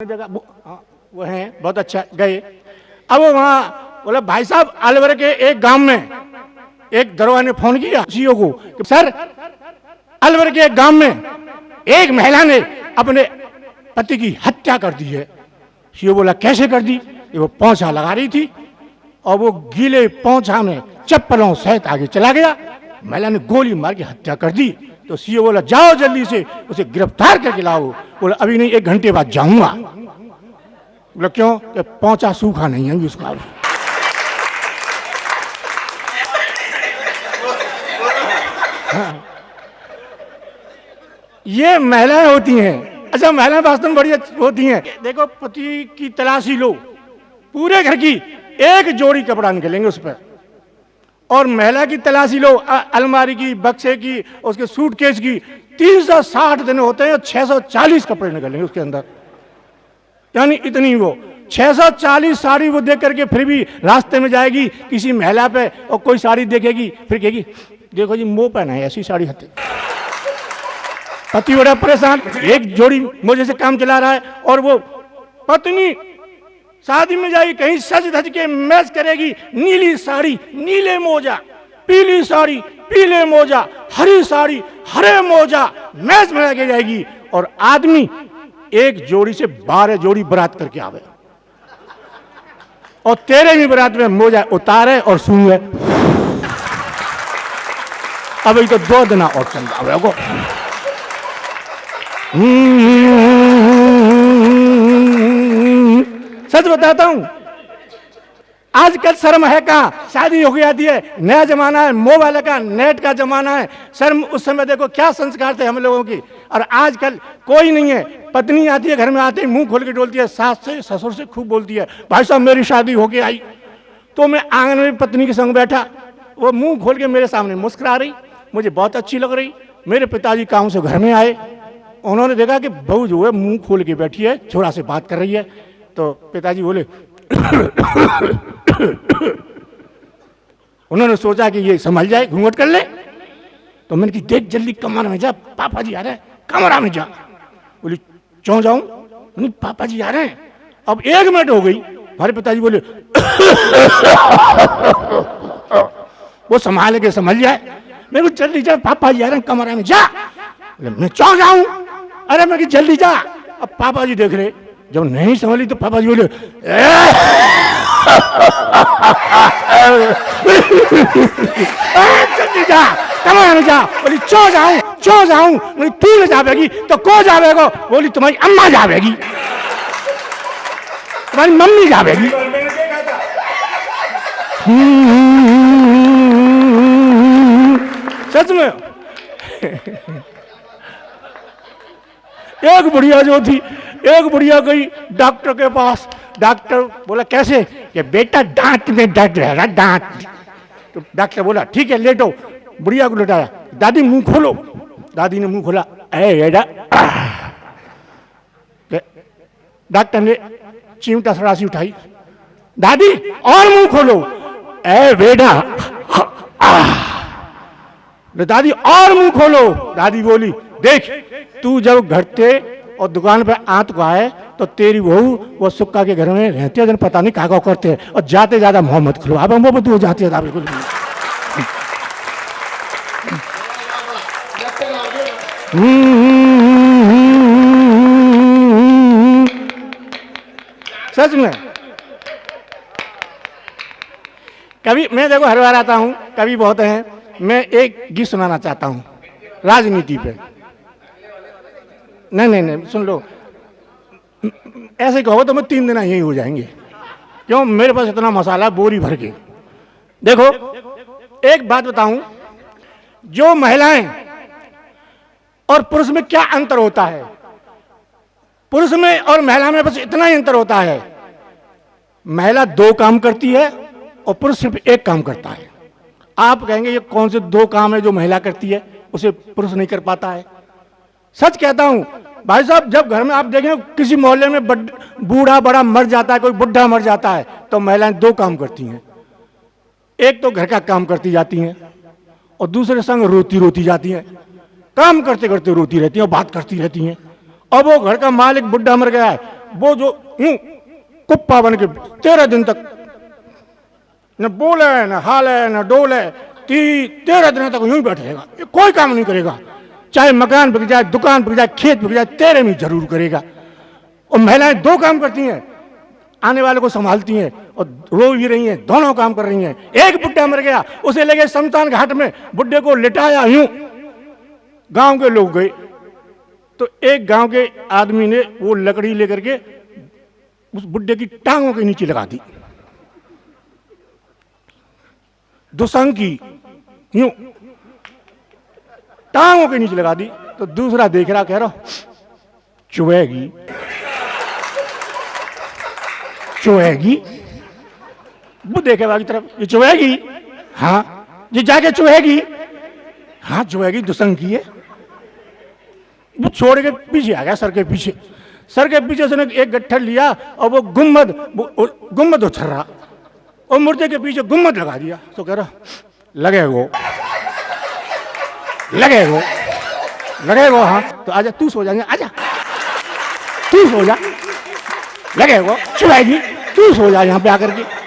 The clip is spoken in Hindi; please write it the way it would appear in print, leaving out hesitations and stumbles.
जगह वो हैं बहुत अच्छा गए। अब वहाँ बोला भाई साहब अलवर के एक गांव में एक दरोगा ने फोन किया सीओ को कि सर अलवर के एक गांव में एक महिला ने अपने पति की हत्या कर दी है। सीओ बोला कैसे कर दी? वो पोंछा लगा रही थी और वो गीले पोंछा में चप्पलों सहित आगे चला गया, महिला ने गोली मार के हत्या कर दी। तो सीओ बोला जाओ जल्दी से उसे गिरफ्तार करके लाओ। बोला अभी नहीं, 1 घंटे बाद जाऊंगा। बोला क्यों? कि पोंछा सूखा नहीं है उसका। हाँ। ये महिलाएं होती हैं। अच्छा, महिलाएं वास्तव में बड़ी होती हैं। देखो पति की तलाशी लो, पूरे घर की एक जोड़ी कपड़ा निकलेंगे उस पर, और महिला की तलाशी लो अलमारी की, बक्से की, उसके सूटकेस की, 360 दिन होते हैं, 640 कपड़े निकलेंगे उसके अंदर। यानी इतनी वो 640 साड़ी वो देख करके फिर भी रास्ते में जाएगी किसी महिला पे और कोई साड़ी देखेगी फिर कहेगी देखो जी मोह पहना है ऐसी साड़ी हत्या। पति बड़ा परेशान, एक जोड़ी मुझे से काम चला रहा है और वो पत्नी शादी में जाएगी कहीं सज धज के मैच करेगी, नीली साड़ी नीले मोजा, पीली साड़ी पीले मोजा, हरी साड़ी हरे मोजा, मैच में लगे जाएगी। और आदमी एक जोड़ी से 12 जोड़ी बरात करके आवे और तेरे भी बरात में मोजा उतारे और सूंघे। अब तो 2 दिन और चल जाओ। सच बताता हूं, आजकल शर्म है कहां? शादी हो जाती है, नया जमाना है, मोबाइल का नेट का जमाना है। शर्म उस समय देखो क्या संस्कार थे हम लोगों की, और आजकल कोई नहीं है। पत्नी आती है घर में, आते ही मुंह खोल के डोलती है, सास से ससुर से खूब बोलती है भाई साहब मेरी शादी होके आई। तो मैं आंगन में पत्नी के संग बैठा, वो मुंह खोल के मेरे सामने मुस्कुरा रही, मुझे बहुत अच्छी लग रही। मेरे पिताजी काम से घर में आए, उन्होंने देखा कि बहू जो है मुंह खोल के बैठी है, छोरा से बात कर रही है। तो पिताजी बोले उन्होंने सोचा कि ये संभल जाए, घूंघट कर ले। तो मैंने कि देख जल्दी कमरा में जा, पापा जी आ रहे हैं, कमरा में जा। बोली क्यों जाऊं? नहीं पापा जी आ रहे हैं। अब 1 मिनट हो गई, हमारे पिताजी बोले वो संभाल के संभल जाए। मैं बोल जल्दी जा, पापा जी आ रहे हैं, कमरा में जा। मैं क्यों जाऊं? अरे मैं कि जल्दी जा। अब पापा जी देख रहे, जब नहीं संभली तो पापा जी बोले जल्दी जा, कमरा में जा। बोली क्यों जाऊं? क्यों जाऊं? बोली तू ले जावेगी तो को जावेगा? बोली तुम्हारी अम्मा जावेगी, तुम्हारी मम्मी जावेगी। सच में एक बुढ़िया जो थी, एक बुढ़िया गई डॉक्टर के पास। डॉक्टर बोला कैसे? कि बेटा दांत में दर्द है, दांत। तो डॉक्टर बोला ठीक है लेटो। बुढ़िया को लेटाया, दादी मुंह खोलो। दादी ने मुंह खोला, डॉक्टर ने चिमटा सरासी उठाई, दादी और मुंह खोलो। ए बेटा, दादी और मुंह खोलो। दादी बोली देख तू जब घर से और दुकान पे आत को आए तो तेरी बहू वो सुक्का के घर में रहते हैं, पता नहीं कहाँ करते हैं, और जाते ज्यादा मोहम्मद खुलो। अब मोहम्मद वो जाते ज्यादा बिल्कुल। सच में कभी मैं देखो हर बार आता हूं, कभी बहुत हैं। मैं एक गीत सुनाना चाहता हूं राजनीति पे। नहीं सुन लो, ऐसे कहो तो मैं 3 दिन यही हो जाएंगे। क्यों? मेरे पास इतना मसाला बोरी भर के। देखो एक बात बताऊं, जो महिलाएं और पुरुष में क्या अंतर होता है? पुरुष में और महिला में बस इतना ही अंतर होता है, महिला 2 काम करती है और पुरुष सिर्फ 1 काम करता है। आप कहेंगे ये कौन से 2 काम है जो महिला करती है उसे पुरुष नहीं कर पाता है? सच कहता हूं भाई साहब, जब घर में आप देखें किसी मोहल्ले में बूढ़ा बड़ा मर जाता है, कोई बुढ़ा मर जाता है, तो महिलाएं 2 काम करती हैं। एक तो घर का काम करती जाती हैं और दूसरे संग रोती रोती जाती हैं। काम करते करते रोती रहती हैं और बात करती रहती हैं। अब वो घर का मालिक बुढ़ा मर गया है, वो जो यूं कुप्पा बन के 13 दिन तक न बोले न हाले न डोले, 13 दिनों तक यूं ही बैठेगा, ये कोई काम नहीं करेगा। चाहे मकान बिक जाए, दुकान बिक जाए, खेत बिक जाए, 13 में जरूर करेगा। और महिलाएं 2 काम करती हैं, आने वाले को संभालती हैं और रो भी रही हैं, दोनों काम कर रही हैं। एक बुड्ढा मर गया, उसे ले गए शमशान घाट में, बुड्ढे को लिटाया यूं, गांव के लोग गए तो एक गांव के आदमी ने वो लकड़ी लेकर के उस बुड्ढे की टांगों के नीचे लगा दी, दुसंग की यूं टांगों के नीचे लगा दी। तो दूसरा देख रहा, कह रहा चुभेगी चुभेगी, वो देखे बाकी तरफ, ये चुभेगी, हाँ ये जाके चुभेगी, हाँ चुभेगी, दुसंग की है। वो छोड़ के पीछे आ गया, सर के पीछे से उसने एक गट्ठर लिया और वो गुम्मद उछल रहा और मुर्दे के पीछे गुम्मद लगा दिया। तो कह रहा लगेगो, हाँ तो आजा तू सो जाएंगे, आजा तू सो जा, लगेगो चुभेगी, तू सो जा यहाँ पे आकर के।